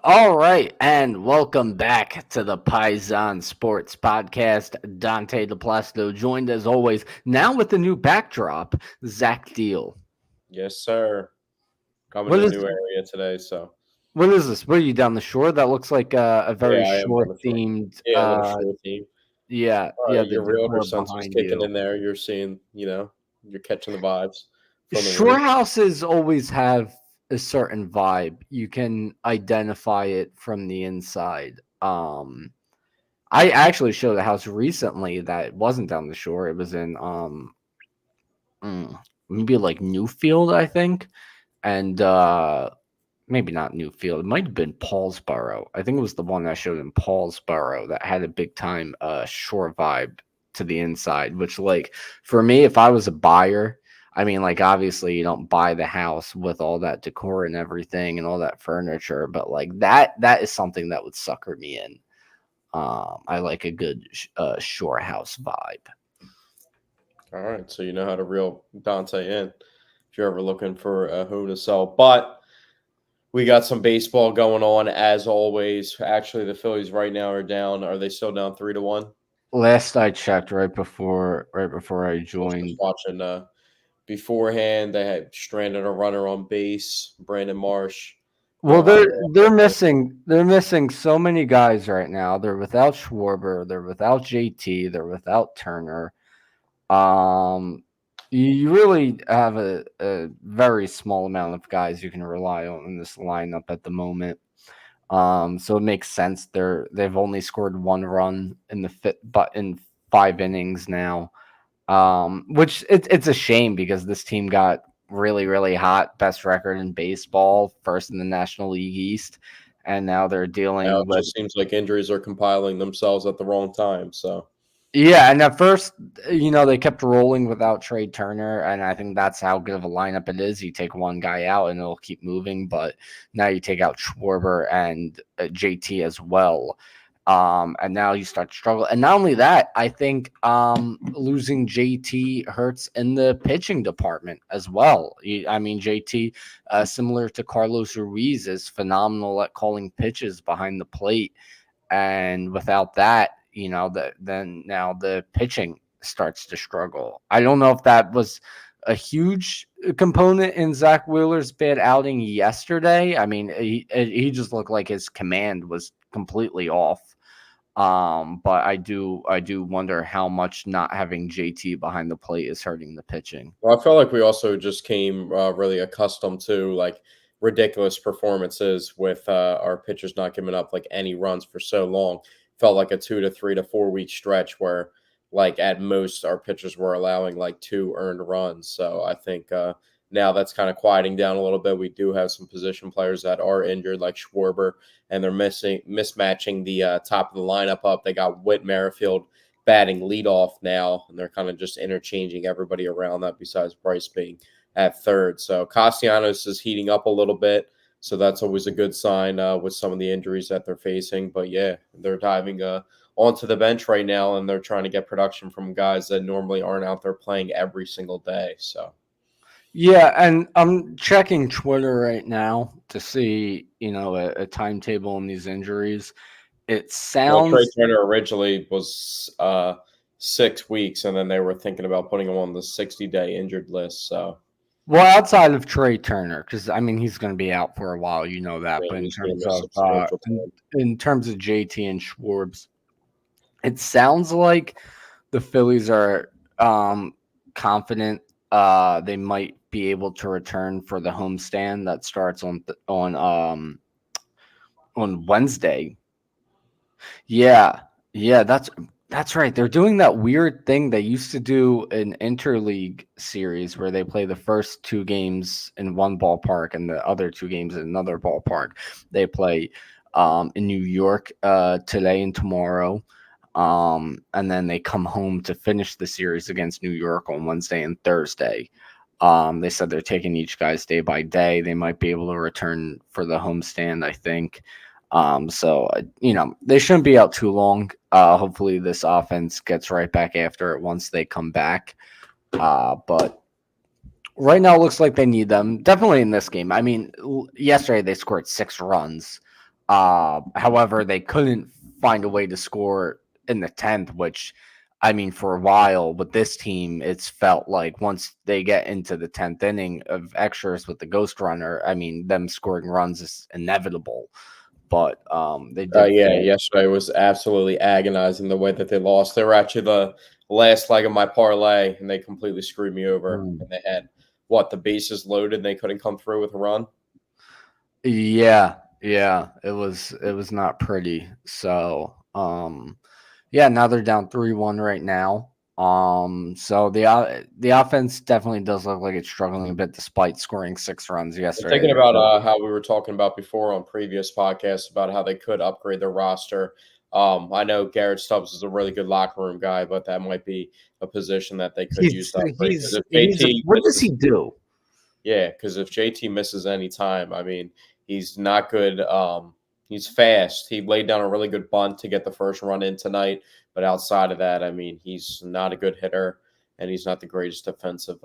All right, and welcome back to the Paisan Sports podcast. Dante DePlasto joined as always, now with the new backdrop, Zach Deal. Yes, sir. Coming What to a is new area today, so what is this? What are you down the shore? That looks like a yeah, very I am on shore the shore. themed. Yeah, a little shore theme. Yeah, the Your realtor decor sense was behind kicking you. in there. You're seeing, you're catching the vibes from the Shore room. houses always have a certain vibe. You can identify it from the inside. I actually showed a house recently that wasn't down the shore. It was in mm, maybe like Newfield, I think, and maybe not Newfield. It might have been Paulsboro. I think it was the one I showed in Paulsboro that had a big time shore vibe to the inside. Which, like, for me, if I was a buyer. I mean, like, obviously, you don't buy the house with all that decor and everything and all that furniture, but like that is something that would sucker me in. I like a good shore house vibe. All right, so you know how to reel Dante in if you're ever looking for a home to sell. But we got some baseball going on as always. Actually, the Phillies right now are down. Are they still down 3-1? Last I checked, right before I I was just joined. watching beforehand. They had stranded a runner on base, Brandon Marsh. Well, Going they're out there. they're missing they're missing so many guys right now. They're without Schwarber, they're without JT, they're without Turner. Um, you really have a very small amount of guys you can rely on in this lineup at the moment. So it makes sense. They've only scored one run in but in 5 innings now. Which it's a shame because this team got really hot, best record in baseball, first in the National League East, and now they're Now dealing it with. just seems like injuries are compiling themselves at the wrong time. So Yeah, and at first, they kept rolling without Trey Turner, and I think that's how good of a lineup it is. You take one guy out, and it'll keep moving. But now you take out Schwarber and JT as well, and now you start to struggle. And not only that, I think losing JT hurts in the pitching department as well. I mean, JT, similar to Carlos Ruiz, is phenomenal at calling pitches behind the plate, and without that, then now the pitching starts to struggle. I don't know if that was a huge component in Zach Wheeler's bad outing yesterday. I mean, he just looked like his command was completely off. But I do wonder how much not having JT behind the plate is hurting the pitching. well, I felt like we also just came really accustomed to like ridiculous performances with our pitchers not giving up like any runs for so long. Felt like a 2 to 3 to 4 week stretch where like at most our pitchers were allowing like 2 earned runs. So I think now that's kind of quieting down a little bit. We do have some position players that are injured, like Schwarber, and they're missing mismatching the top of the lineup up. They got Whit Merrifield batting leadoff now, and they're kind of just interchanging everybody around that besides Bryce being at third. So Castellanos is heating up a little bit. So that's always a good sign with some of the injuries that they're facing. But yeah, they're diving onto the bench right now, and they're trying to get production from guys that normally aren't out there playing every single day. So, Yeah, and I'm checking Twitter right now to see, a timetable on these injuries. It well, Trey sounds Turner originally was 6 weeks, and then they were thinking about putting him on the 60-day injured list. So, well outside of Trey Turner, because I mean he's going to be out for a while, you know that. yeah, But in he's going terms to miss of substantial time. in terms of JT and Schwarbs, it sounds like the Phillies are confident they might be able to return for the homestand that starts on Wednesday. Yeah, yeah, that's right. They're doing that weird thing they used to do in interleague series where they play the first two games in one ballpark and the other two games in another ballpark. They play in New York today and tomorrow. And then they come home to finish the series against New York on Wednesday and Thursday. They said they're taking each guy's day by day. They might be able to return for the homestand, I think. They shouldn't be out too long. Hopefully, this offense gets right back after it once they come back. But right now, it looks like they need them definitely in this game. I mean, yesterday they scored 6 runs. However, they couldn't find a way to score in the 10th, which, I mean, for a while with this team, it's felt like once they get into the 10th inning of extras with the ghost runner, I mean, them scoring runs is inevitable. But they did Yeah, fail. yesterday was absolutely agonizing the way that they lost. They were actually the last leg of my parlay, and they completely screwed me over. Mm. And they had the bases loaded, and they couldn't come through with a run. Yeah, yeah, it was not pretty. So, yeah, now they're down 3-1 right now. So the offense definitely does look like it's struggling a bit despite scoring 6 runs And yesterday. thinking about how we were talking about before on previous podcasts about how they could upgrade their roster. I know Garrett Stubbs is a really good locker room guy, but that might be a position that they could use He's to upgrade. Because he's if he's JT what does he misses, do? yeah, because if JT misses any time, I mean, he's not good. He's fast. He laid down a really good bunt to get the first run in tonight, but outside of that, I mean, he's not a good hitter, and he's not the greatest defensive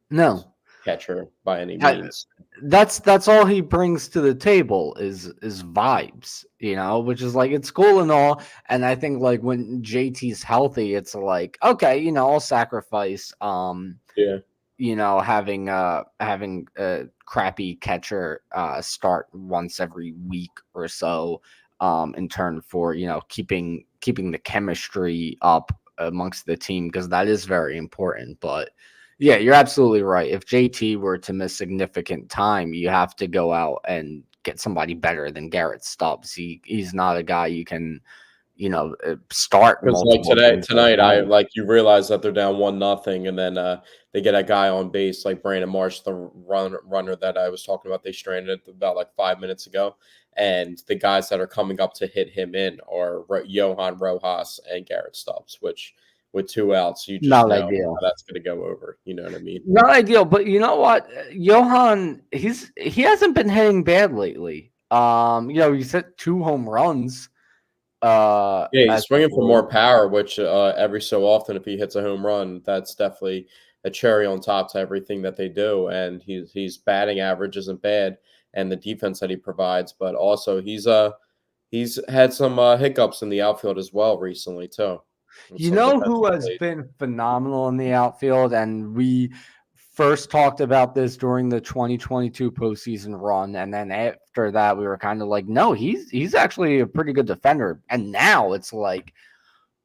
No. catcher by any I, means. that's all he brings to the table is vibes, which is like it's cool and all. And I think like when JT's healthy, it's like, okay, I'll sacrifice Yeah. having a crappy catcher start once every week or so, in turn for keeping the chemistry up amongst the team, because that is very important. But yeah, you're absolutely right. If JT were to miss significant time, you have to go out and get somebody better than Garrett Stubbs. He's not a guy you can start Because like multiple games at a tonight, I time. like you realize that they're down 1-0, and then they get a guy on base like Brandon Marsh, the runner that I was talking about. They stranded about like 5 minutes ago, and the guys that are coming up to hit him in are Johan Rojas and Garrett Stubbs. Which with 2 outs, you just Not know ideal. how that's going to go over. You know what I mean? Not ideal, but you know what? Johan, he hasn't been hitting bad lately. He's hit 2 home runs Yeah, he's as of swinging for more late. power, which every so often, if he hits a home run, that's definitely a cherry on top to everything that they do. And he's batting average isn't bad, and the defense that he provides, but also he's had some hiccups in the outfield as well recently too. With You some know defensive who has plays. been phenomenal in the outfield, and we first talked about this during the 2022 postseason run, and then after that, we were kind of like, no, he's actually a pretty good defender, and now it's like,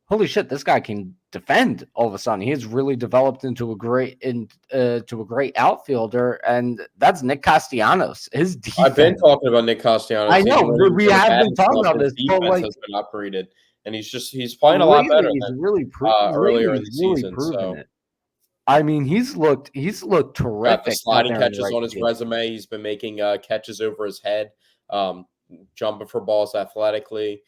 holy shit, this guy can defend. All of a sudden, he has really developed into a great outfielder, and that's Nick Castellanos. His I've been defense. talking about Nick I Castellanos know even when he was we on the have been batting talking slump. about His this, but defense like has been upgraded, and he's playing a lot lately, better he's than really earlier lately in he's the really season. proven So it. I mean, he's looked got the terrific out sliding there in the catches right on his field. resume. He's been making catches over his head, um, jumping for balls athletically.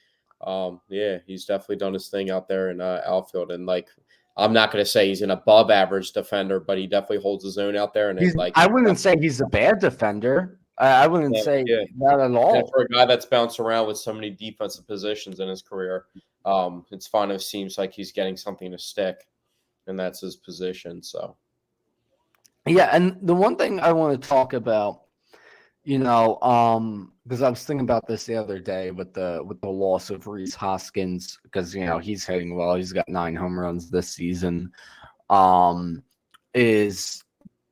Yeah, he's definitely done his thing out there in outfield. And like, I'm not going to say he's an above average defender, but he definitely holds his own out there. And it, like, I wouldn't say he's a bad defender. I wouldn't say yeah, that at and all. for a guy that's bounced around with so many defensive positions in his career, it's fun. It seems like he's getting something to stick, and that's his position. So. Yeah, and the one thing I want to talk about, because I was thinking about this the other day with the loss of Reese Hoskins, because he's hitting well. He's got 9 home runs this season. Um, is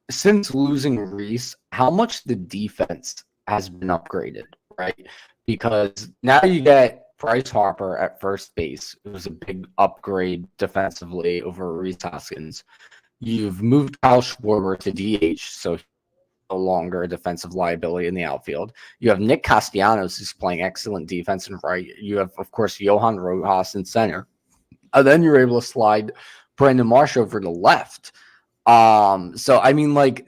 Since losing Reese, how much the defense has been upgraded, right? Because now you get Bryce Harper at first base. It was a big upgrade defensively over Reese Hoskins. You've moved Kyle Schwarber to DH, so he's no longer a defensive liability in the outfield. You have Nick Castellanos, who's playing excellent defense and right. You have, of course, Johan Rojas in center. And then you're able to slide Brandon Marsh over to left. So I mean, like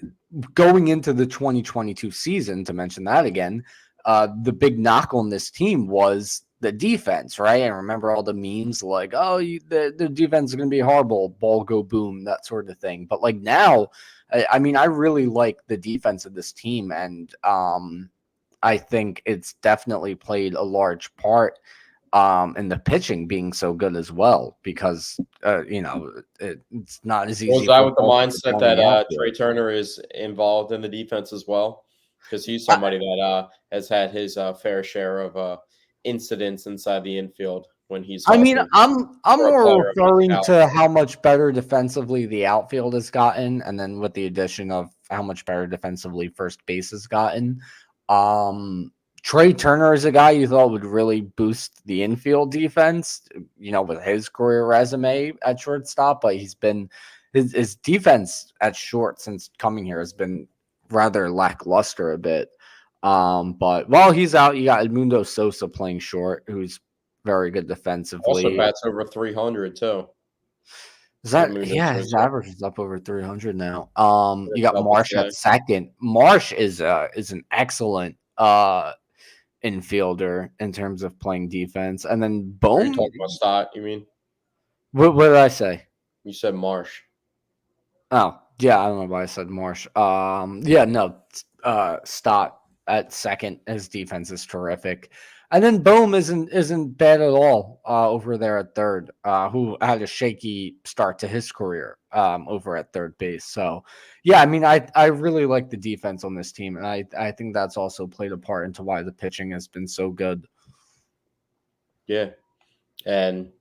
going into the 2022 season, to mention that again, the big knock on this team was the defense, right? And remember all the memes like, oh, the defense is going to be horrible, ball go boom, that sort of thing. But like now, I mean, I really like the defense of this team, and I think it's definitely played a large part and the pitching being so good as well, because it's not as Was easy that for with the balls to mindset fall in that the outfield. Trey Turner is involved in the defense as well? because he's somebody that has had his fair share of incidents inside the infield when he's I mean, also I'm for a more player of his referring caliber. to how much better defensively the outfield has gotten, and then with the addition of how much better defensively first base has gotten. Um, Trey Turner is a guy you thought would really boost the infield defense, with his career resume at shortstop, but his defense at short since coming here has been rather lackluster a bit. But while he's out, you got Edmundo Sosa playing short, who's very good Also defensively. bats over 300 too. Is that Edmundo yeah, his Sosa. average is up over 300 now. You It's got double Marsh at today. second. Marsh is an excellent infielder in terms of playing defense. And then Are you Bohm, talking about Stott? You mean what did I say? you said Marsh? Oh, yeah, I don't know why I said Marsh. Yeah, no, Stott at second. His defense is terrific. And then Bohm isn't bad at all over there at third, who had a shaky start to his career over at third base. So, yeah, I mean, I really like the defense on this team, and I think that's also played a part into why the pitching has been so good. Yeah, and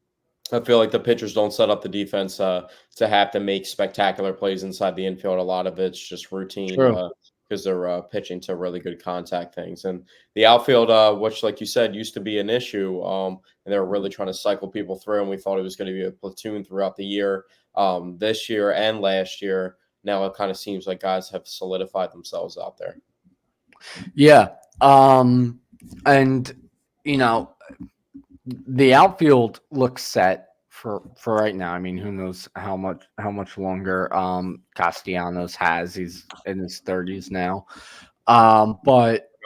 I feel like the pitchers don't set up the defense to have to make spectacular plays inside the infield. A lot of it's just routine True. because they're pitching to really good contact things. And the outfield, which, like you said, used to be an issue, and they were really trying to cycle people through. And we thought it was going to be a platoon throughout the year, this year and last year. Now it kind of seems like guys have solidified themselves out there. Yeah. And you know, the outfield looks set for right now. I mean, who knows how much longer Castellanos has. He's in his 30s now. But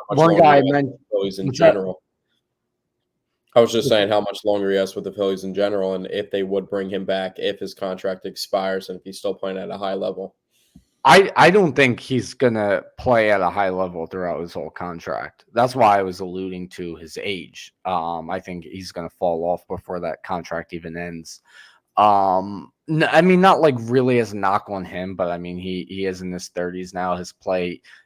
How much one longer he guy has with meant the Phillies in what's that? general. I was just saying how much longer he has with the Phillies in general, and if they would bring him back if his contract expires and if he's still playing at a high level. I don't think he's gonna play at a high level throughout his whole contract. That's why I was alluding to his age. I think he's gonna fall off before that contract even ends. I mean, not like really as a knock on him, but I mean, he is in his 30s now.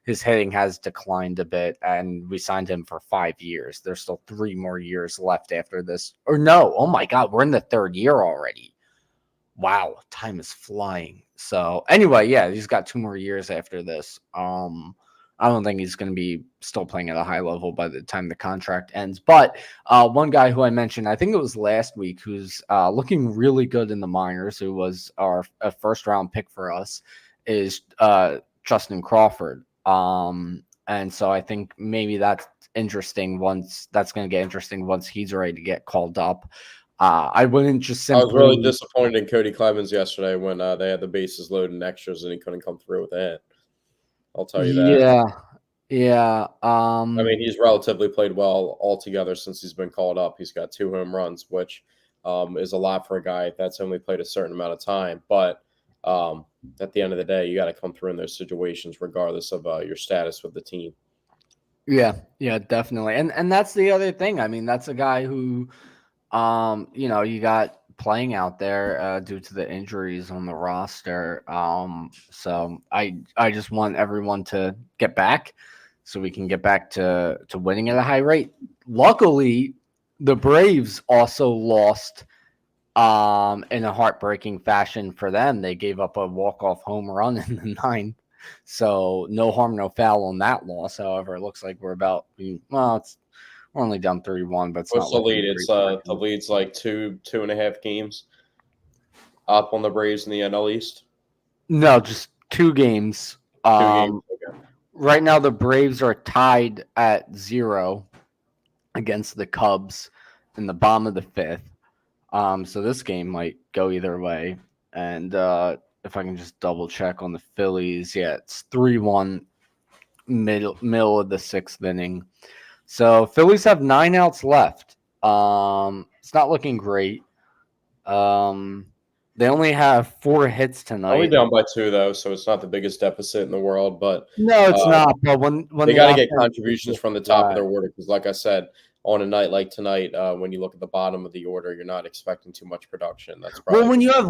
His hitting has declined a bit, and we signed him for 5 years. There's still 3 more years left after this. Or no, oh my God, we're in the third year already. Wow, time is flying. So anyway, yeah, he's got 2 more years after this. I don't think he's going to be still playing at a high level by the time the contract ends. But one guy who I mentioned, I think it was last week, who's looking really good in the minors, who was a first round pick for us, is Justin Crawford. And so I think maybe that's interesting. That's going to get interesting once he's ready to get called up. I wouldn't just I was really simply. disappointed in Cody Clemens yesterday when they had the bases loaded and extras and he couldn't come through with a hit. I'll tell you that. Yeah, yeah. I mean, he's relatively played well altogether since he's been called up. He's got 2 home runs, which is a lot for a guy that's only played a certain amount of time. But at the end of the day, you got to come through in those situations regardless of your status with the team. Yeah, definitely. And that's the other thing. I mean, that's a guy who, you got playing out there due to the injuries on the roster. So I just want everyone to get back so we can get back to winning at a high rate. Luckily, the Braves also lost in a heartbreaking fashion for them. They gave up a walk-off home run in the ninth. So no harm, no foul on that loss. However, it looks like we're we're only down 3-1, but it's What's not the looking lead? It's great for our the team. lead's like 2.5 games up on the Braves in the NL East. No, just 2 games. 2 games. Okay. Right now the Braves are tied at 0 against the Cubs in the bottom of the fifth. So this game might go either way. And if I can just double check on the Phillies, yeah, it's 3-1 middle of the sixth inning. So Phillies have 9 outs left. It's not looking great. They only have 4 hits Only tonight. down by 2 though, so it's not the biggest deficit in the world. But No, it's uh, not. But when they the got to get offense is contributions just from the top of flat. their order because, like I said, on a night like tonight, when you look at the bottom of the order, you're not expecting too much production. That's Well, probably just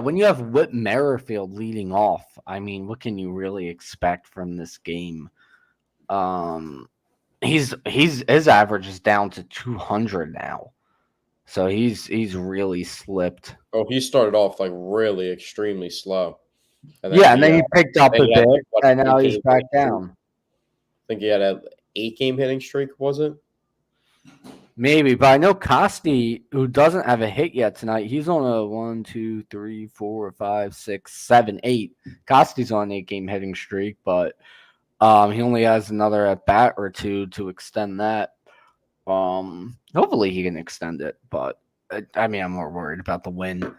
when you have Whit Merrifield leading off, I mean, what can you really expect from this game? His average is down to 200 now. So he's really slipped. Oh, he started off like really extremely slow, and then Yeah, and then he picked up a he had bit, like what and now 8 game he's back hitting streak. down. I think he had a 8 game hitting streak, was it? Maybe, but I know Costi, who doesn't have a hit yet tonight, he's on a 1, 2, 3, 4, 5, 6, 7, 8. Costi's on an 8 game hitting streak, but he only has another at bat or two to extend that. Hopefully he can extend it, but I mean, I'm more worried about the win.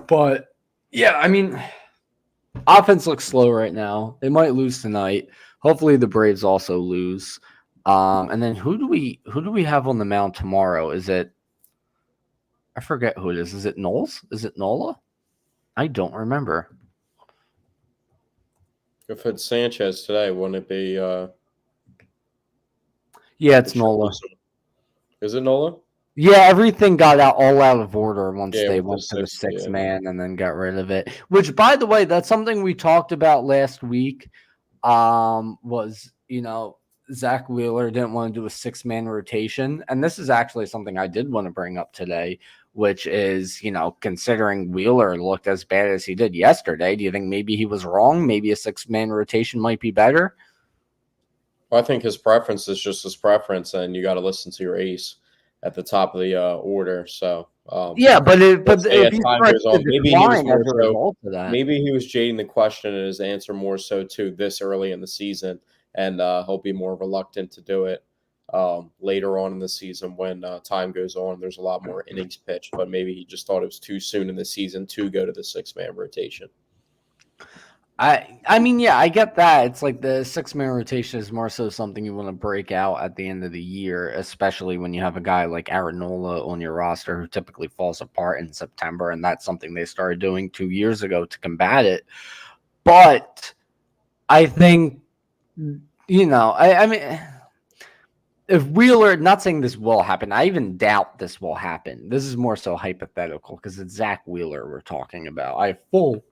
But yeah, I mean, offense looks slow right now. They might lose tonight. Hopefully the Braves also lose. And then who do we have on the mound tomorrow? Is it, I forget who it is. Is it Knowles? Is it Nola? I don't remember. If it's Sanchez today, wouldn't it be? Yeah, it's It should be Nola. Is it Nola? Yeah, everything got all out of order once Yeah, they with the went to the six. six Yeah. man and then got rid of it. Which, by the way, that's something we talked about last week. Was Zach Wheeler didn't want to do a 6-man rotation, and this is actually something I did want to bring up today, which is considering Wheeler looked as bad as he did yesterday. Do you think maybe he was wrong? Maybe a 6-man rotation might be better. Well, I think his preference is just his preference, and you got to listen to your ace at the top of the order. So, Yeah, but let's say if as he time starts goes to on, maybe he was decline as more a so. result of that. Maybe he was jading the question and his answer more so to this early in the season, and he'll be more reluctant to do it later on in the season when time goes on. There's a lot more innings pitched, but maybe he just thought it was too soon in the season to go to the 6-man rotation. I mean, yeah, I get that. It's like the 6-man rotation is more so something you want to break out at the end of the year, especially when you have a guy like Aaron Nola on your roster who typically falls apart in September, and that's something they started doing 2 years ago to combat it. But I think, I mean, if Wheeler, not saying this will happen, I even doubt this will happen. This is more so hypothetical because it's Zach Wheeler we're talking about. I have full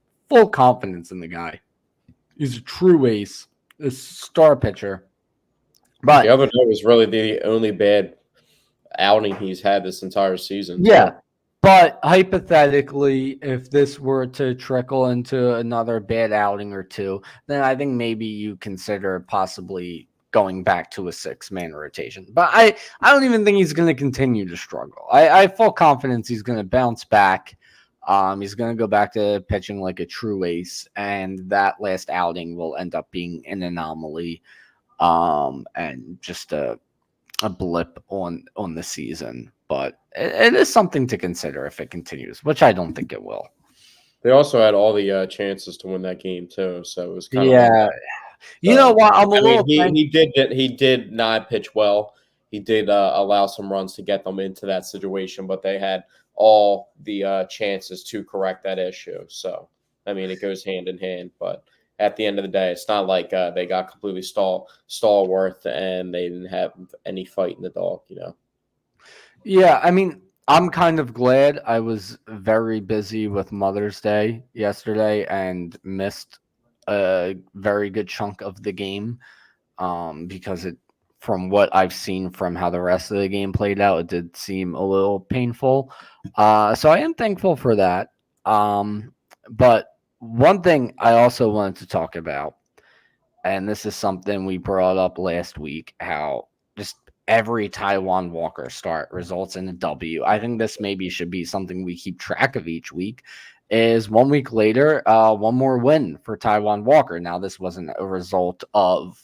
confidence in the guy. He's a true ace, a star pitcher. The But other day was really the only bad outing he's had this entire season. yeah, So. but hypothetically, if this were to trickle into another bad outing or two, then I think maybe you consider possibly going back to a 6-man rotation. But I don't even think he's going to continue to struggle. I have full confidence he's going to bounce back. He's going to go back to pitching like a true ace, and that last outing will end up being an anomaly, and just a blip on the season. But it is something to consider if it continues, which I don't think it will. They also had all the chances to win that game too, so it was kind of on Yeah, them. you know what? I'm a I mean, little thankful. he did not pitch well. He did allow some runs to get them into that situation, but they had all the chances to correct that issue. So, I mean, it goes hand in hand. But at the end of the day, it's not like they got completely stalwart and they didn't have any fight in the dog. Yeah, I mean, I'm kind of glad. I was very busy with Mother's Day yesterday and missed a very good chunk of the game, because from what I've seen from how the rest of the game played out, it did seem a little painful. So I am thankful for that. But one thing I also wanted to talk about, and this is something we brought up last week, how just every Taiwan Walker start results in a W. I think this maybe should be something we keep track of each week. Is 1 week later, one more win for Taiwan Walker. Now, this wasn't a result of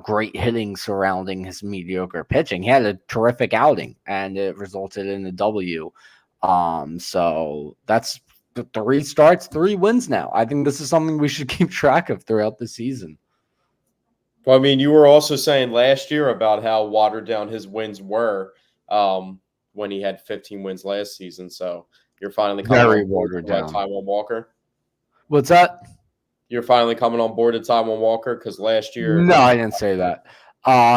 great hitting surrounding his mediocre pitching. He had a terrific outing, and it resulted in a W. So that's 3 starts, 3 wins now. I think this is something we should keep track of throughout the season. Well, I mean, you were also saying last year about how watered down his wins were when he had 15 wins last season. So you're finally coming Very on board watered to down. Taiwan Walker. What's that? You're finally coming on board to Taiwan Walker because last year, No, I didn't say that.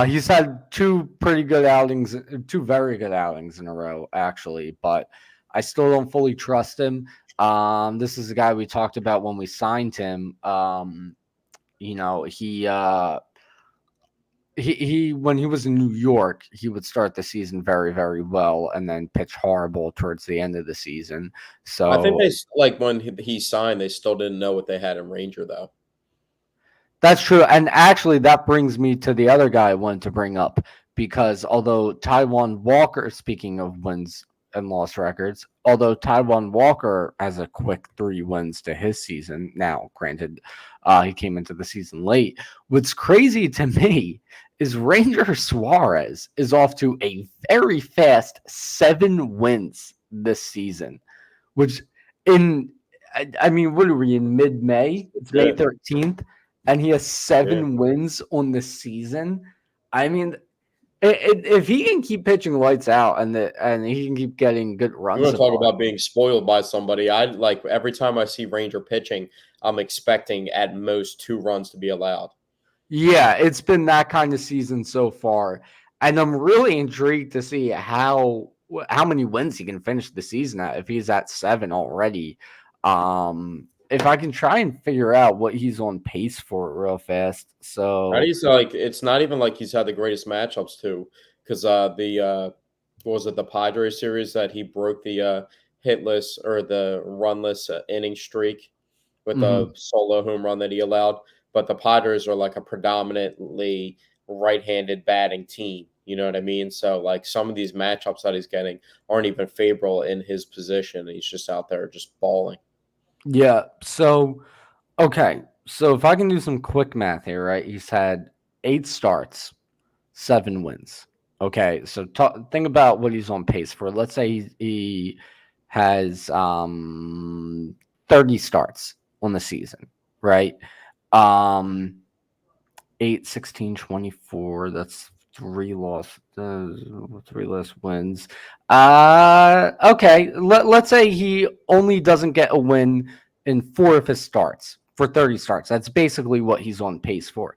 He's had 2 pretty good outings, 2 very good outings in a row, actually, but I still don't fully trust him. This is a guy we talked about when we signed him. He he when he was in New York, he would start the season very, very well and then pitch horrible towards the end of the season. I think So like when he signed, they still didn't know what they had in Ranger though. that's true. And actually, that brings me to the other guy I wanted to bring up because although Taiwan Walker, speaking of wins and loss records, although Taiwan Walker has a quick 3 wins to his season, now, granted, he came into the season late. What's crazy to me is Ranger Suarez is off to a very fast 7 wins this season, which in I mean, what are we in mid-May? It's May Good. 13th, and he has Yeah. 7 wins on the season. I mean, if he can keep pitching lights out and he can keep getting good You run want to talk support, about being spoiled by somebody? I like every time I see Ranger pitching, I'm expecting at most 2 runs to be allowed. yeah, it's been that kind of season so far, and I'm really intrigued to see how many wins he can finish the season at if he's at 7 already. If I can try and figure out what he's on pace for real fast. And So, he's like, it's not even like he's had the greatest matchups too, because what was it, the Padres series that he broke the hitless or the runless inning streak with a mhm. solo home run that he allowed. But the Padres are like a predominantly right-handed batting team. You know what I mean? So like some of these matchups that he's getting aren't even favorable in his position. He's just out there just balling. Yeah. So, okay. So if I can do some quick math here, right? He's had 8 starts, 7 wins. Okay. So think about what he's on pace for. Let's say he has 30 starts on the season, right? Um, 8, 16, 24. That's three less wins. Okay. Let's say he only doesn't get a win in 4 of his starts for 30 starts. That's basically what he's on pace for.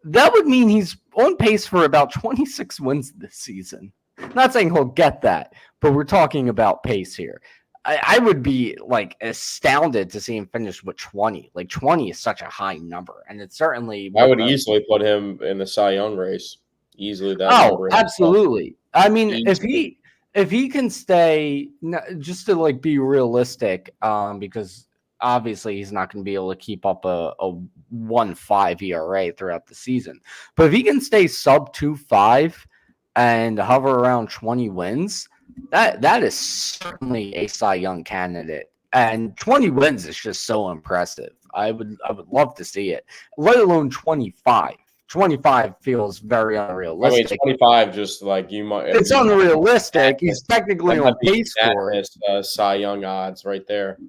That would mean he's on pace for about 26 wins this season. Not saying he'll get that, but we're talking about pace here. I would be like astounded to see him finish with 20. Like 20 is such a high number, and it's certainly I with would the easily put him in the Cy Young race. Easily that oh, number in itself. absolutely. I mean, Easily. if he can stay just to like be realistic, because obviously he's not going to be able to keep up a 1.5 ERA throughout the season. But if he can stay sub 2.5 and hover around 20 wins, that is certainly a Cy Young candidate. And 20 wins is just so impressive. I would love to see it, let alone 25. 25 feels very I mean, unrealistic. 25, just like you might, It's you might be unrealistic. He's madness. That technically might on be pace for it. madness, Cy Young odds right there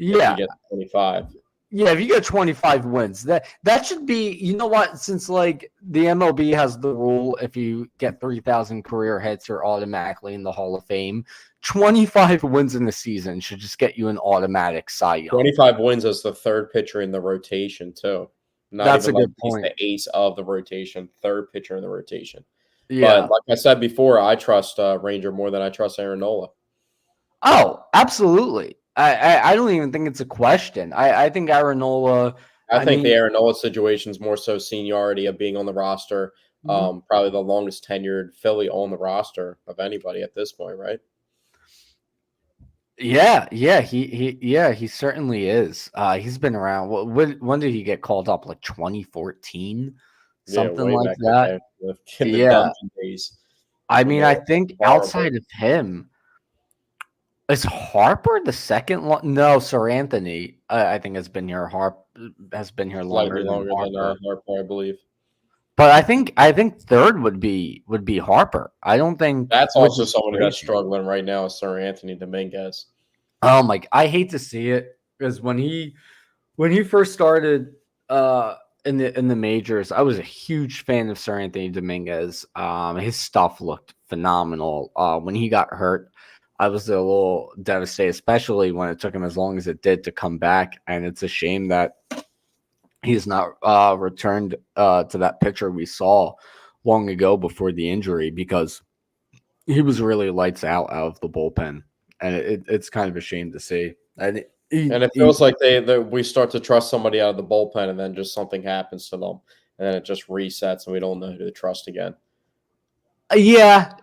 if he Yeah. gets 25. Yeah, if you get 25 wins, that should be, you know what, since like the MLB has the rule if you get 3,000 career hits you're automatically in the Hall of Fame. 25 wins in the season should just get you an automatic Cy Young. 25 wins as the third pitcher in the rotation, too. Not That's even a like good he's point. the ace of the rotation, third pitcher in the rotation. But Yeah. like I said before, I trust Ranger more than I trust Aaron Nola. Oh, absolutely. I don't even think it's a question. I think Aranola, I I think the mean, Aaron Nola situation is more so seniority of being on the roster. mhm. Probably the longest tenured Philly on the roster of anybody at this point, right? Yeah, he certainly is. He's been around. When did he get called up? Like 2014, Yeah, something way like back in the that. day, in the Yeah, dungeon days I when mean, they I were think horrible. outside of him, is Harper the second? No, Sir Anthony. I think has been here. Has been here Slightly longer than longer than Harper. Harper, I believe. But I think third would be Harper. I don't think, That's which also is somebody that's crazy. struggling right now is Sir Anthony Dominguez. Oh my! I hate to see it because when he first started in the majors, I was a huge fan of Sir Anthony Dominguez. His stuff looked phenomenal. When he got hurt, I was a little devastated, especially when it took him as long as it did to come back. And it's a shame that he's not returned to that pitcher we saw long ago before the injury because he was really lights out of the bullpen, and it's kind of a shame to see. And And it feels like we start to trust somebody out of the bullpen, and then just something happens to them, and then it just resets, and we don't know who to trust again. Yeah,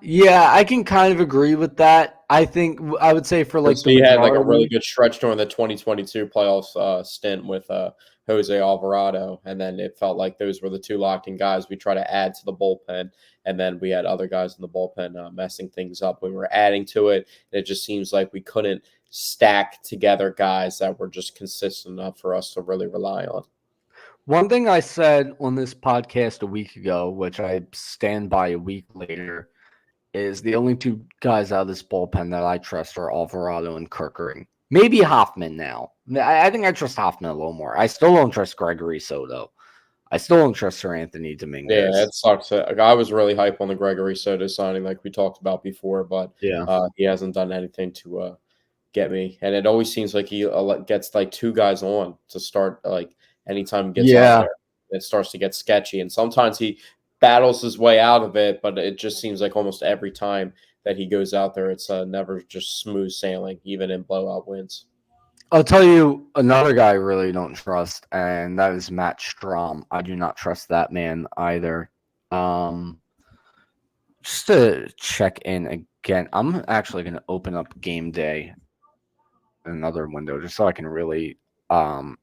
I can kind of agree with that. I think I would say for like Because the he had like a really majority. good stretch during the 2022 playoffs stint with Jose Alvarado, and then it felt like those were the two locked-in guys we try to add to the bullpen, and then we had other guys in the bullpen messing things up when we were adding to it. And it just seems like we couldn't stack together guys that were just consistent enough for us to really rely on. One thing I said on this podcast a week ago, which I stand by a week later, is the only two guys out of this bullpen that I trust are Alvarado and Kirkering. Maybe Hoffman now. I think I trust Hoffman a little more. I still don't trust Gregory Soto. I still don't trust Sir Anthony Yeah, Dominguez. it sucks. I was really hype on the Gregory Soto signing, like we talked about before, but Yeah. he hasn't done anything to get me. And it always seems like he gets like two guys on to start like anytime he gets out Yeah. there. It starts to get sketchy. And sometimes he battles his way out of it, but it just seems like almost every time that he goes out there, it's never just smooth sailing, even in blowout wins. I'll tell you another guy I really don't trust, and that is Matt Strom. I do not trust that man either. Just to check in again, I'm actually going to open up game day, another window, just so I can really um,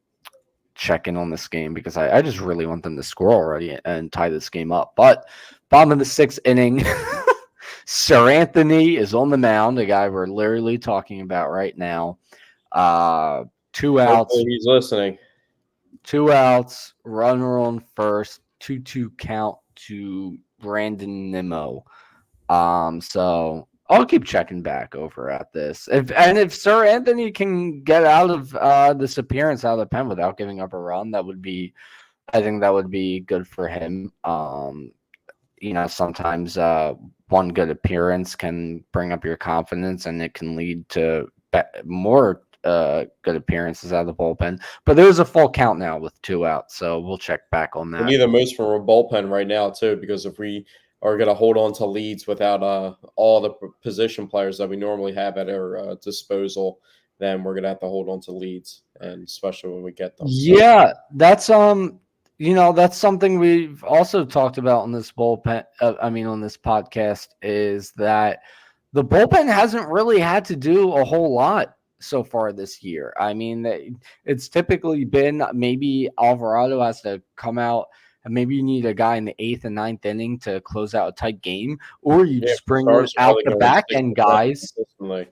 check in on this game because I just really want them to score already and tie this game up. But bottom of the sixth inning, Sir Anthony is on the mound, a guy we're literally talking about right now. Two outs, Hopefully he's listening. runner on first, 2-2 count to Brandon Nimmo. So I'll keep checking back over at this. If Sir Anthony can get out of this appearance out of the pen without giving up a run, I think that would be good for him. Sometimes one good appearance can bring up your confidence and it can lead to more good appearances out of the bullpen. But there's a full count now with two outs, so we'll check back on We that. need the most from a bullpen right now too, because if we are going to hold on to leads without all the position players that we normally have at our disposal, then we're going to have to hold on to leads, and especially when we get them. So Yeah, that's something we've also talked about on this bullpen. On this podcast is that the bullpen hasn't really had to do a whole lot so far this year. I mean, it's typically been maybe Alvarado has to come out and maybe you need a guy in the eighth and ninth inning to close out a tight game, or you yeah, just for bring starters, are out probably the going to win back six end or seven guys consistently.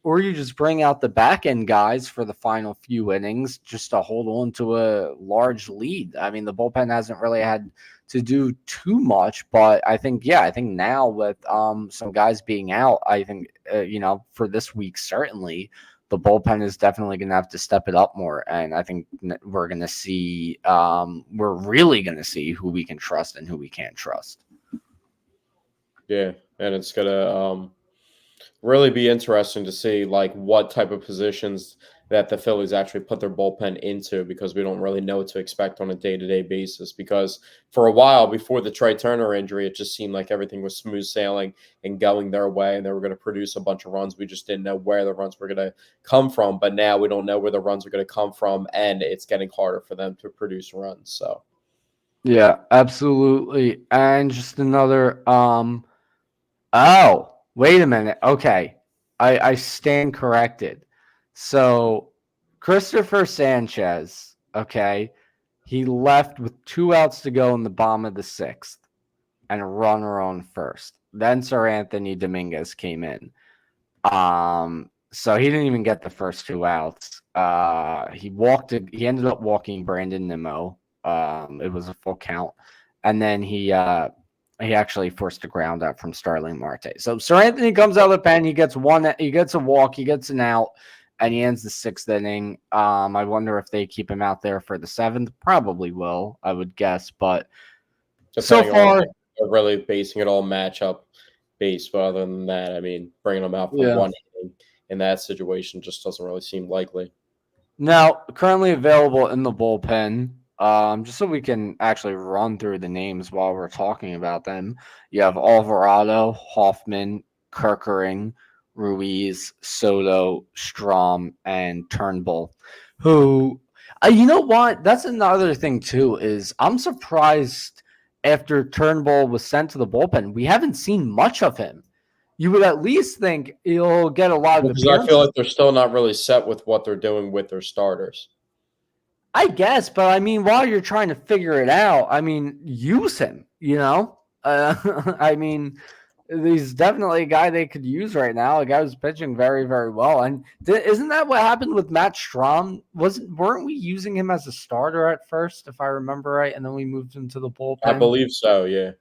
or you just bring out the back end guys for the final few innings just to hold on to a large lead. I mean, the bullpen hasn't really had to do too much, but I think now with some guys being out, I think for this week certainly the bullpen is definitely going to have to step it up more, and I think we're going to see we're really going to see who we can trust and who we can't trust. Yeah, and it's going to really be interesting to see like what type of positions that the Phillies actually put their bullpen into, because we don't really know what to expect on a day-to-day basis. Because for a while before the Trey Turner injury, it just seemed like everything was smooth sailing and going their way, and they were going to produce a bunch of runs. We just didn't know where the runs were going to come from. But now we don't know where the runs are going to come from, and it's getting harder for them to produce runs. So Yeah, absolutely. And just another oh, wait a minute. Okay. I stand corrected. So Christopher Sanchez, okay, he left with two outs to go in the bottom of the sixth and a runner on first. Then Sir Anthony Dominguez came in. So he didn't even get the first two outs. He ended up walking Brandon Nimmo. It was a full count. And then he actually forced a ground out from Starling Marte. So Sir Anthony comes out of the pen. He gets a walk, he gets an out, and he ends the sixth inning. I wonder if they keep him out there for the seventh. Probably will, I would guess. But so depending on far, like they're really basing it all matchup based, but other than that, I mean, bringing them out for yeah. one inning in that situation just doesn't really seem likely. Now, currently available in the bullpen, just so we can actually run through the names while we're talking about them. You have Alvarado, Hoffman, Kirkering, Ruiz, Soto, Strom, and Turnbull, who You know what? That's another thing too. Is I'm surprised after Turnbull was sent to the bullpen, we haven't seen much of him. You would at least think he'll get a lot of Because I feel appearances. like they're still not really set with what they're doing with their starters. I guess, but I mean, while you're trying to figure it out, I mean, use him. I mean, he's definitely a guy they could use right now. A guy who's pitching very, very well. And isn't that what happened with Matt Strom? Weren't we using him as a starter at first, if I remember right, and then we moved him to the I bullpen? believe so, yeah.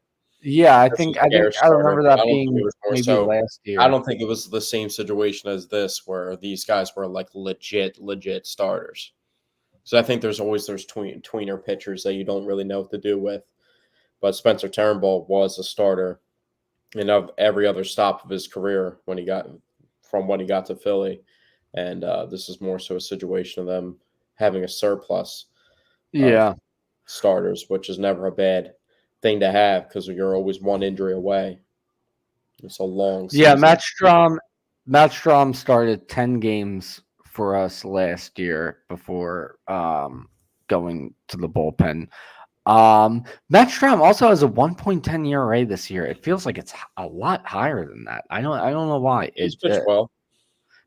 Yeah, I As a think scare I starter, remember but I that don't think it being was more maybe so. last I year. don't think it was the same situation as this, where these guys were like legit starters. So I think there's tweener pitchers that you don't really know what to do with. But Spencer Turnbull was a starter in of every other stop of his career when he got to Philly, and this is more so a situation of them having a surplus of Yeah. starters, which is never a bad thing to have because you're always one injury away. It's a long Yeah, season. Matt Strom started 10 games for us last year before going to the bullpen. Matt Strom also has a 1.10 ERA this year. It feels like it's a lot higher than that. I don't know why. He's pitched well.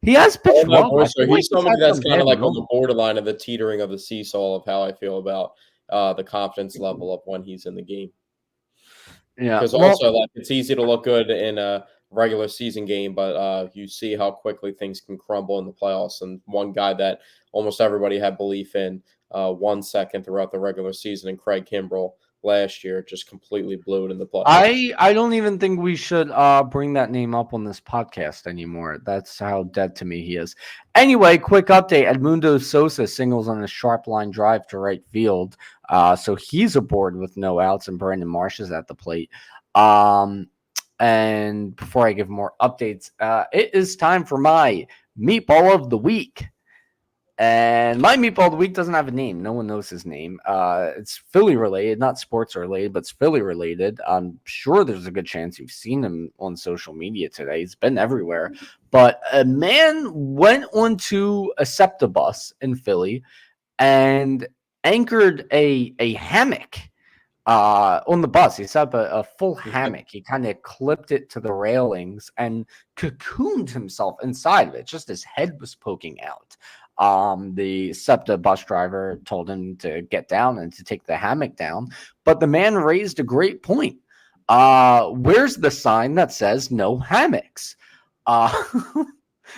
He has I pitched don't know, well, but boy. I So feel like he's he's somebody had that's some kind of bad like on the moments. borderline of the teetering of the seesaw of how I feel about the confidence level of when he's in the game. Yeah. Because Well, also, like, it's easy to look good in a regular season game, but you see how quickly things can crumble in the playoffs. And one guy that almost everybody had belief in 1 second throughout the regular season, and Craig Kimbrell last year just completely blew it in the playoffs. I don't even think we should bring that name up on this podcast anymore. That's how dead to me he is. Anyway, quick update. Edmundo Sosa singles on a sharp line drive to right field. So he's aboard with no outs, and Brandon Marsh is at the plate. And before I give more updates, it is time for my meatball of the week. And my meatball of the week doesn't have a name. No one knows his name. It's Philly related, not sports related, but it's Philly related. I'm sure there's a good chance you've seen him on social media today. He's been everywhere. But a man went onto a SEPTA bus in Philly and anchored a hammock on the bus. He set up a full hammock. He kind of clipped it to the railings and cocooned himself inside of it. Just his head was poking out. The SEPTA bus driver told him to get down and to take the hammock down, but the man raised a great point. Where's the sign that says no hammocks? Uh,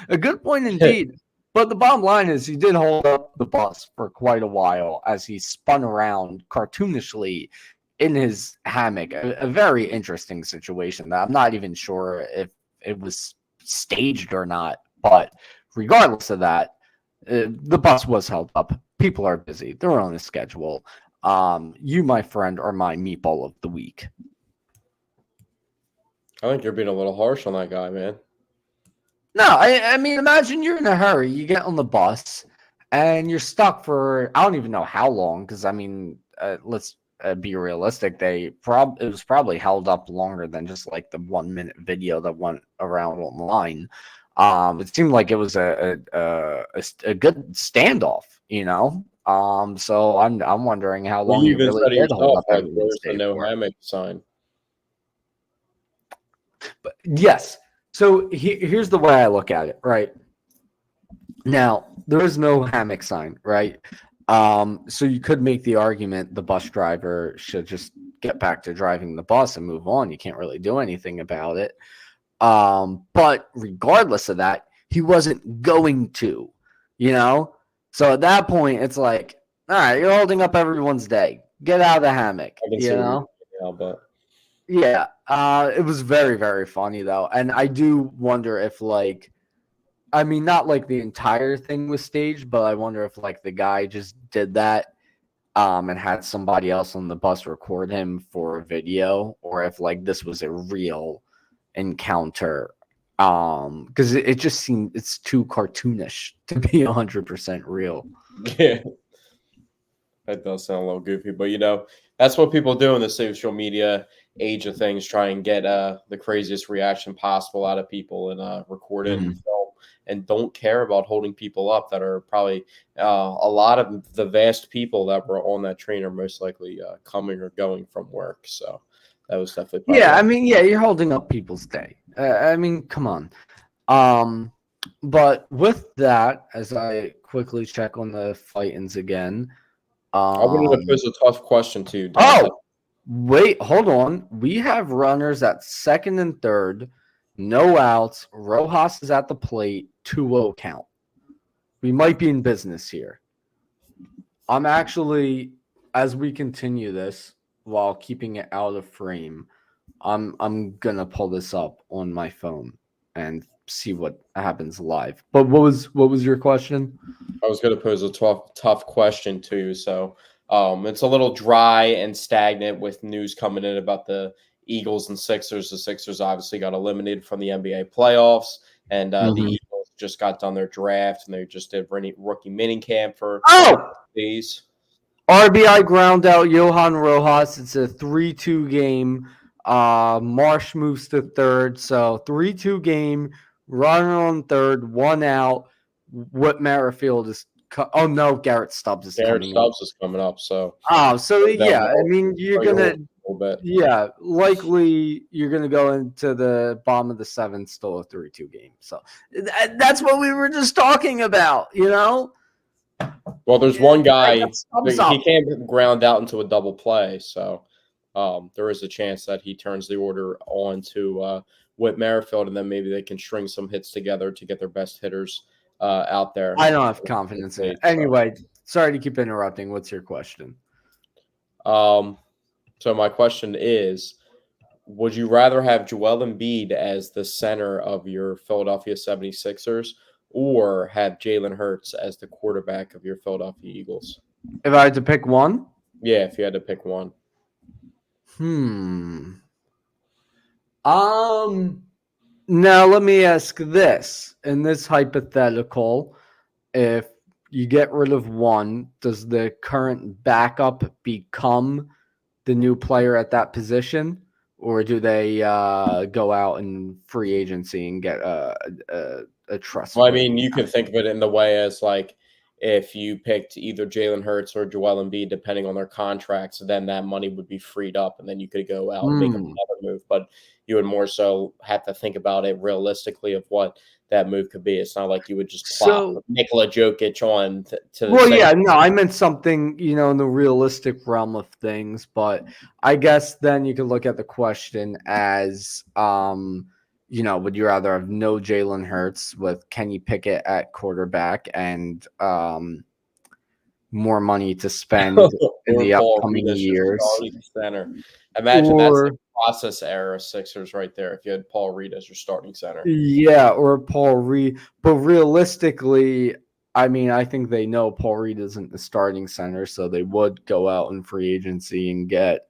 a good point indeed. But the bottom line is he did hold up the bus for quite a while as he spun around cartoonishly in his hammock. A very interesting situation that I'm not even sure if it was staged or not. But regardless of that, the bus was held up. People are busy. They're on a schedule. You, my friend, are my meatball of the week. I think you're being a little harsh on that guy, man. No, I mean, imagine you're in a hurry. You get on the bus and you're stuck for I don't even know how long. Because I mean, let's be realistic. It was probably held up longer than just like the 1 minute video that went around online. It seemed like it was a good standoff, you know. So I'm wondering how Well, long you he even really said it did hold yourself. up Like, everyone's where's the day no for. hammock sign? But yes. So here's the way I look at it. Right now, there is no hammock sign. Right. So you could make the argument the bus driver should just get back to driving the bus and move on. You can't really do anything about it. But regardless of that, he wasn't going to, you know? So at that point, it's like, all right, you're holding up everyone's day. Get out of the hammock, I can you see what you're know? saying now, but Yeah. It was very, very funny though. And I do wonder if like I mean not like the entire thing was staged, but I wonder if like the guy just did that and had somebody else on the bus record him for a video, or if like this was a real encounter. Because it just seemed it's too cartoonish to be 100% real. yeah, that does sound a little goofy. But that's what people do in the social media age of things. Try and get the craziest reaction possible out of people and record it and Mhm. film. and don't care about holding people up that are probably a lot of the vast people that were on that train are most likely coming or going from work. So that was definitely probably Yeah, one. I mean, yeah, you're holding up people's day. I mean, come on. But with that, as I quickly check on the fight-ins again, I wanted to um, pose a tough question to you, Dante. oh, wait, hold on. We have runners at second and third, no outs. Rojas is at the plate, 2-0 count. We might be in business here. I'm actually, as we continue this while keeping it out of frame, I'm gonna pull this up on my phone and see what happens live. But what was your question? I was going to pose a tough question to you. So it's a little dry and stagnant with news coming in about the Eagles and Sixers. The Sixers obviously got eliminated from the NBA playoffs, and the Mhm. Eagles just got done their draft, and they just did rookie mini camp for Oh, days. RBI ground out Johan Rojas. It's a 3-2 game. Marsh moves to third. So 3-2 game. Runner on third, one out. Whit Merrifield is. Oh no, Garrett Stubbs is Garrett coming up. Stubbs is coming up, so Oh, so go down yeah, I low, mean, you're throw your gonna, horse a little bit. yeah, likely you're gonna go into the bottom of the seventh, still a 3-2 game. So that's what we were just talking about, you know. Well, there's one I guy got Stubbs he up. can't ground out into a double play, so there is a chance that he turns the order on to Whit Merrifield, and then maybe they can string some hits together to get their best hitters out there. I don't have confidence in it. Anyway, sorry to keep interrupting. What's your question? Um, so my question is, would you rather have Joel Embiid as the center of your Philadelphia 76ers or have Jalen Hurts as the quarterback of your Philadelphia Eagles? If I had to pick one, Yeah, if you had to pick one. hmm. Um. Now let me ask this: in this hypothetical, if you get rid of one, does the current backup become the new player at that position, or do they go out in free agency and get a Well, I trustworthy mean, you guy? could think of it in the way as like if you picked either Jalen Hurts or Joel Embiid, depending on their contracts, then that money would be freed up, and then you could go out and make Hmm. another move. But you would more so have to think about it realistically of what that move could be. It's not like you would just plop So, Nikola Jokic on to the well, six. yeah, no, I meant something, in the realistic realm of things, but I guess then you could look at the question as, would you rather have no Jalen Hurts with Kenny Pickett at quarterback and more money to spend in Or the Paul Reed upcoming as your years, starting center. Imagine that's like or process era Sixers right there. If you had Paul Reed as your starting center. yeah, or Paul Reed. But realistically, I mean, I think they know Paul Reed isn't the starting center, so they would go out in free agency and get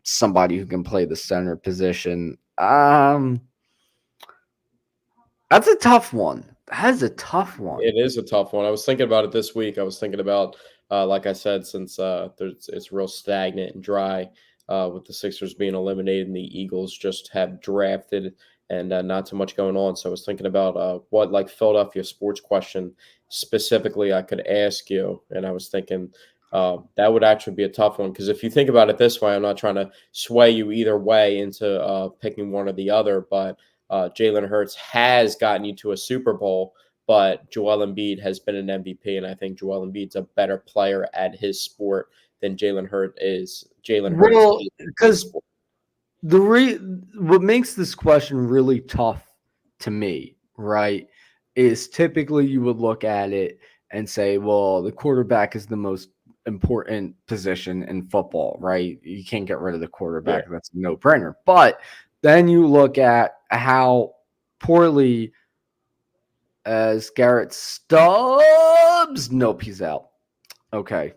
somebody who can play the center position. That's a tough one. That is a tough one. It is a tough one. I was thinking about it this week. I was thinking about, like I said, since it's real stagnant and dry with the Sixers being eliminated and the Eagles just have drafted and not too much going on. So I was thinking about what like Philadelphia sports question specifically I could ask you, and I was thinking that would actually be a tough one because if you think about it this way, I'm not trying to sway you either way into picking one or the other, but Jalen Hurts has gotten you to a Super Bowl, but Joel Embiid has been an MVP, and I think Joel Embiid's a better player at his sport than Jalen Hurts is. Jalen Hurts Well, is at his because sport. what makes this question really tough to me, right, is typically you would look at it and say, well, the quarterback is the most important position in football, right? You can't get rid of the Yeah, quarterback. That's a no-brainer. But then you look at how poorly as Garrett Stubbs. Nope, he's out. Okay.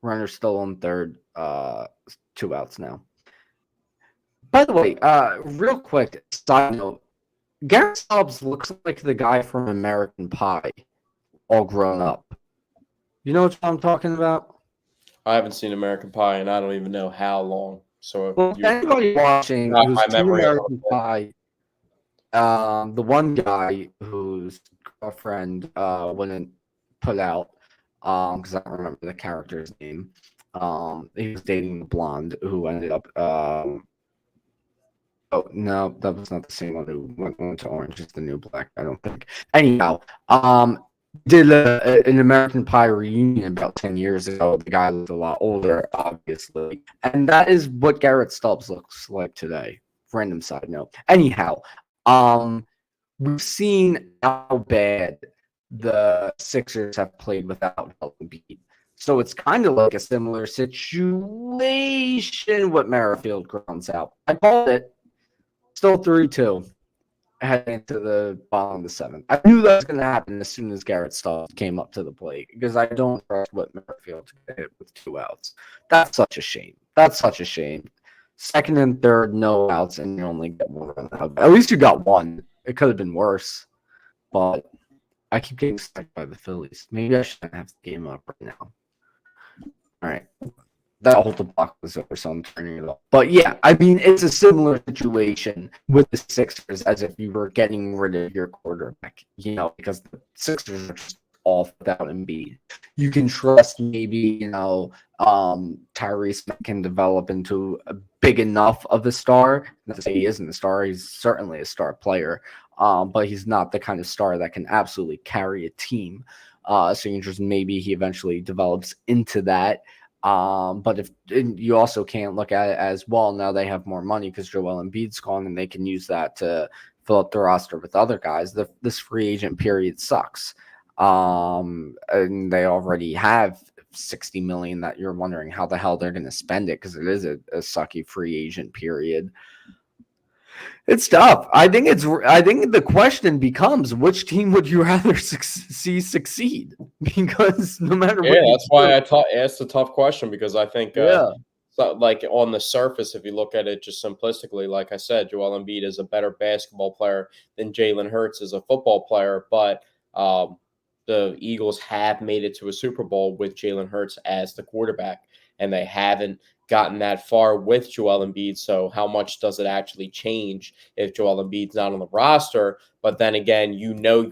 Runner still on third. 2 outs now. By the way, real quick, side note, Garrett Stubbs looks like the guy from American Pie, all grown up. You know what I'm talking about? I haven't seen American Pie, and I don't even know how long. So Well, you anybody watching jog who's my seen memory a little American bit. Pie, The one guy whose girlfriend wouldn't put out, because I don't remember the character's name. He was dating the blonde who ended up oh no, that was not the same one who went to Orange is the New Black, I don't think. Anyhow, did an American Pie reunion about 10 years ago. The guy looked a lot older, obviously. And that is what Garrett Stubbs looks like today. Random side note. Anyhow, we've seen how bad the Sixers have played without Embiid. So it's kind of like a similar situation with Merrifield grounds out. I called it still 3-2 heading into the bottom of the seventh. I knew that was going to happen as soon as Garrett Stubbs came up to the plate because I don't trust what Merrifield to get hit with 2 outs. That's such a shame. That's such a shame. Second and third, no outs, and you only get 1 run out. At least you got 1. It could have been worse, but I keep getting stuck by the Phillies. Maybe I shouldn't have the game up right now. All right. That whole block was over, so I'm turning it off. But yeah, I mean, it's a similar situation with the Sixers as if you were getting rid of your quarterback, because the Sixers are just off without Embiid. You can trust maybe, Tyrese can develop into a big enough of a star. Not to say he isn't a star, he's certainly a star player, but he's not the kind of star that can absolutely carry a team. So you just maybe he eventually develops into that. But if you also can't look at it as well, now they have more money because Joel Embiid's gone, and they can use that to fill up the roster with other guys. This free agent period sucks, and they already have 60 million that you're wondering how the hell they're going to spend it because it is a sucky free agent period. It's tough. I think the question becomes which team would you rather see succeed? Because no matter what Yeah, you that's why do, I asked a tough question because I think, yeah. so, like on the surface, if you look at it just simplistically, like I said, Joel Embiid is a better basketball player than Jalen Hurts is a football player, but the Eagles have made it to a Super Bowl with Jalen Hurts as the quarterback, and they haven't gotten that far with Joel Embiid. So how much does it actually change if Joel Embiid's not on the roster? But then again,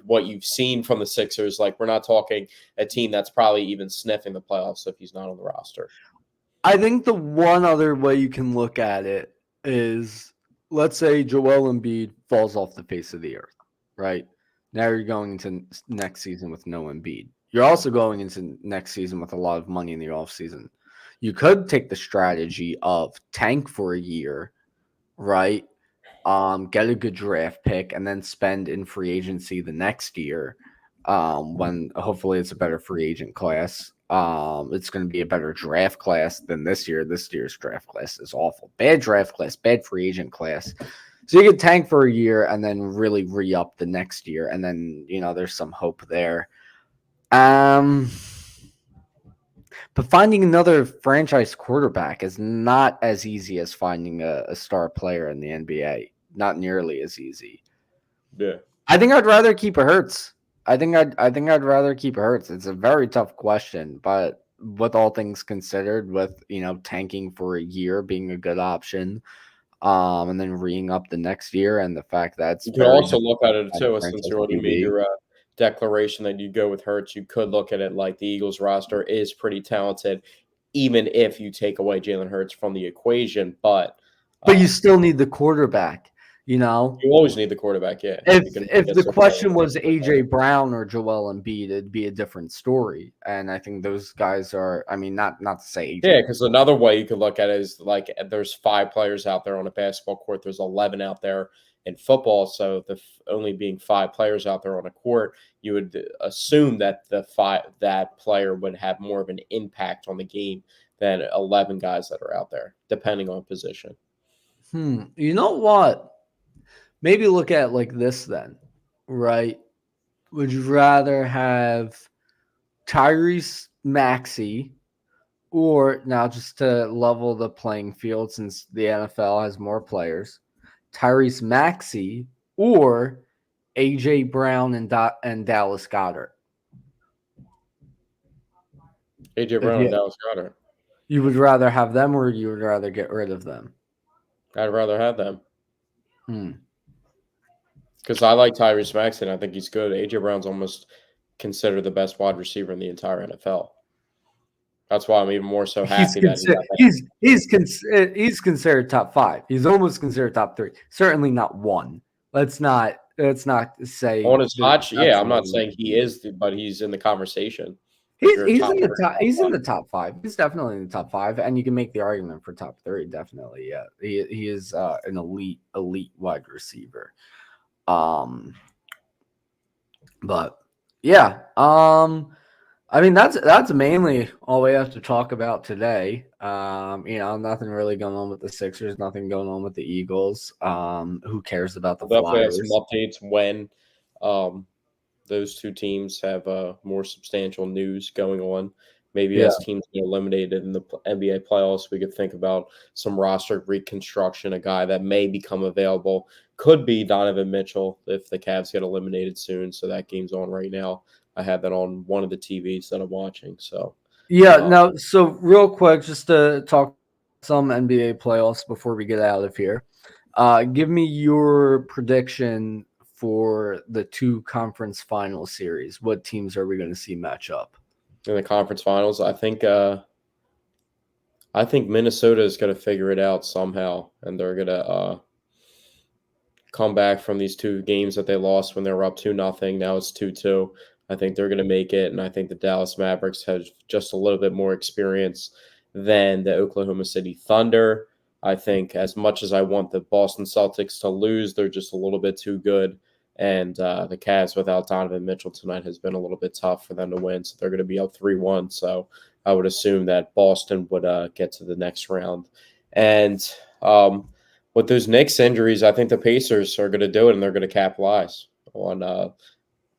what you've seen from the Sixers. Like we're not talking a team that's probably even sniffing the playoffs if he's not on the roster. I think the one other way you can look at it is, let's say Joel Embiid falls off the face of the earth, right? Now you're going into next season with no Embiid. You're also going into next season with a lot of money in the offseason. You could take the strategy of tank for a year, right? Get a good draft pick, and then spend in free agency the next year, when hopefully it's a better free agent class. It's going to be a better draft class than this year. This year's draft class is awful. Bad draft class, bad free agent class. So you could tank for a year and then really re-up the next year, and then there's some hope there. But finding another franchise quarterback is not as easy as finding a star player in the NBA. Not nearly as easy. Yeah. I think I'd rather keep Hurts. I think I'd rather keep Hurts. It's a very tough question, but with all things considered, with tanking for a year being a good option, and then reing up the next year, and the fact that it's You could very also difficult look at it to find a too, since franchise you already made QB. your declaration that you go with Hurts. You could look at it like the Eagles roster is pretty talented, even if you take away Jalen Hurts from the equation. But But you um, still need the quarterback, you know? you always need the quarterback. Yeah, If you can if get the Super Bowl question without was the quarterback. AJ Brown or Joel Embiid, it'd be a different story. And I think those guys are. I mean, not to say Yeah, AJ. because another way you could look at it is like there's 5 players out there on a basketball court. There's 11 out there in football. So only being 5 players out there on a court, you would assume that that player would have more of an impact on the game than 11 guys that are out there, depending on position. You know what? Maybe look at it like this then, right? Would you rather have Tyrese Maxey, or now just to level the playing field since the NFL has more players, Tyrese Maxey or AJ Brown and Dallas Goddard? AJ If Brown and Dallas Goddard. you would rather have them, or you would rather get rid of them? I'd rather have them. Hmm. Because I like Tyrese Maxey. I think he's good. AJ Brown's almost considered the best wide receiver in the entire NFL. That's why I'm even more so He's happy that he got considered that. he's considered top 5. He's almost considered top 3. Certainly not 1. Let's not say On his hot sheet, yeah, I'm not saying he is, but he's in the conversation. If He's you're a he's top in the 3, top. top He's in 5. the top 5. He's definitely in the top 5, and you can make the argument for top 3. Definitely, yeah. He is an elite wide receiver. Um, but yeah. I mean that's mainly all we have to talk about today. Nothing really going on with the Sixers. Nothing going on with the Eagles. Who cares about the We'll definitely have some Flyers? updates when um, those two teams have more substantial news going on. Maybe Yeah. as teams get eliminated in the NBA playoffs, we could think about some roster reconstruction. A guy that may become available could be Donovan Mitchell if the Cavs get eliminated soon. So that game's on right now. I have that on one of the TVs that I'm watching. So Yeah, uh, no, so real quick, just to talk some NBA playoffs before we get out of here. Give me your prediction for the 2 conference final series. What teams are we going to see match up? in the conference finals, I think Minnesota is going to figure it out somehow, and they're going to come back from these 2 games that they lost when they were up 2-0. Now it's 2-2. I think they're going to make it, and I think the Dallas Mavericks have just a little bit more experience than the Oklahoma City Thunder. I think as much as I want the Boston Celtics to lose, they're just a little bit too good. And the Cavs without Donovan Mitchell tonight has been a little bit tough for them to win. So they're going to be up 3-1. So I would assume that Boston would get to the next round. And with those Knicks injuries, I think the Pacers are going to do it, and they're going to capitalize on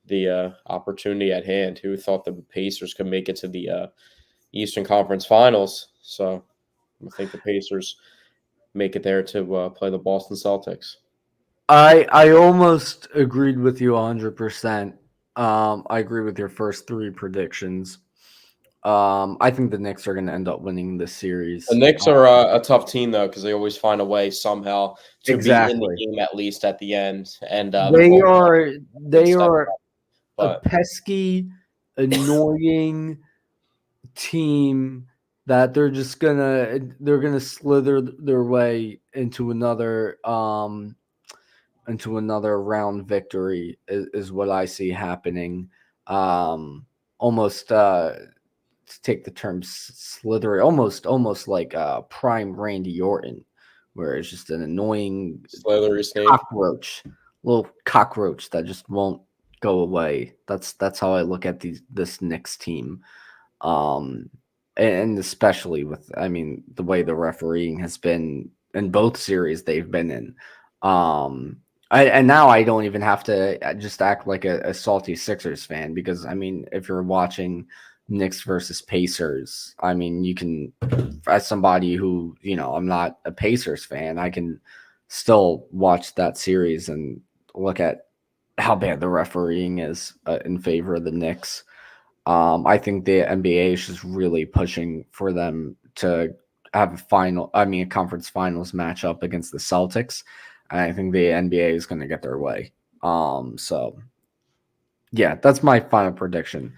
the opportunity at hand. Who thought the Pacers could make it to the Eastern Conference Finals? So I think the Pacers make it there to play the Boston Celtics. I almost agreed with you 100%. I agree with your first 3 predictions. I think the Knicks are going to end up winning this The series. Knicks are a tough team, though, because they always find a way somehow to be in the Exactly. game at least at the end. And the They Bulls are good they step are up. a But pesky, annoying team that they're gonna slither their way into another round victory is what I see happening. Almost to take the term slithery, almost like prime Randy Orton, where it's just an annoying Slithery Snake. little cockroach that just won't go away. That's how I look at this Knicks team. And especially with, I mean, the way the refereeing has been in both series they've been in. And now I don't even have to just act like a salty Sixers fan, because I mean, if you're watching Knicks versus Pacers, I mean, you can, as somebody who, I'm not a Pacers fan, I can still watch that series and look at how bad the refereeing is in favor of the Knicks. I think the NBA is just really pushing for them to have a conference finals matchup against the Celtics. And I think the NBA is going to get their way. So yeah, that's my final prediction.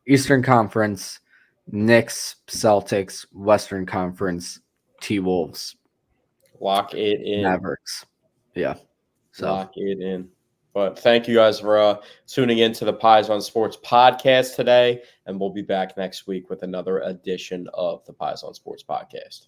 Eastern Conference, Knicks, Celtics, Western Conference, T-Wolves, Lock it in. Mavericks. Yeah. So Lock it in. But thank you guys for tuning in to the Paisan Sports podcast today. And we'll be back next week with another edition of the Paisan Sports podcast.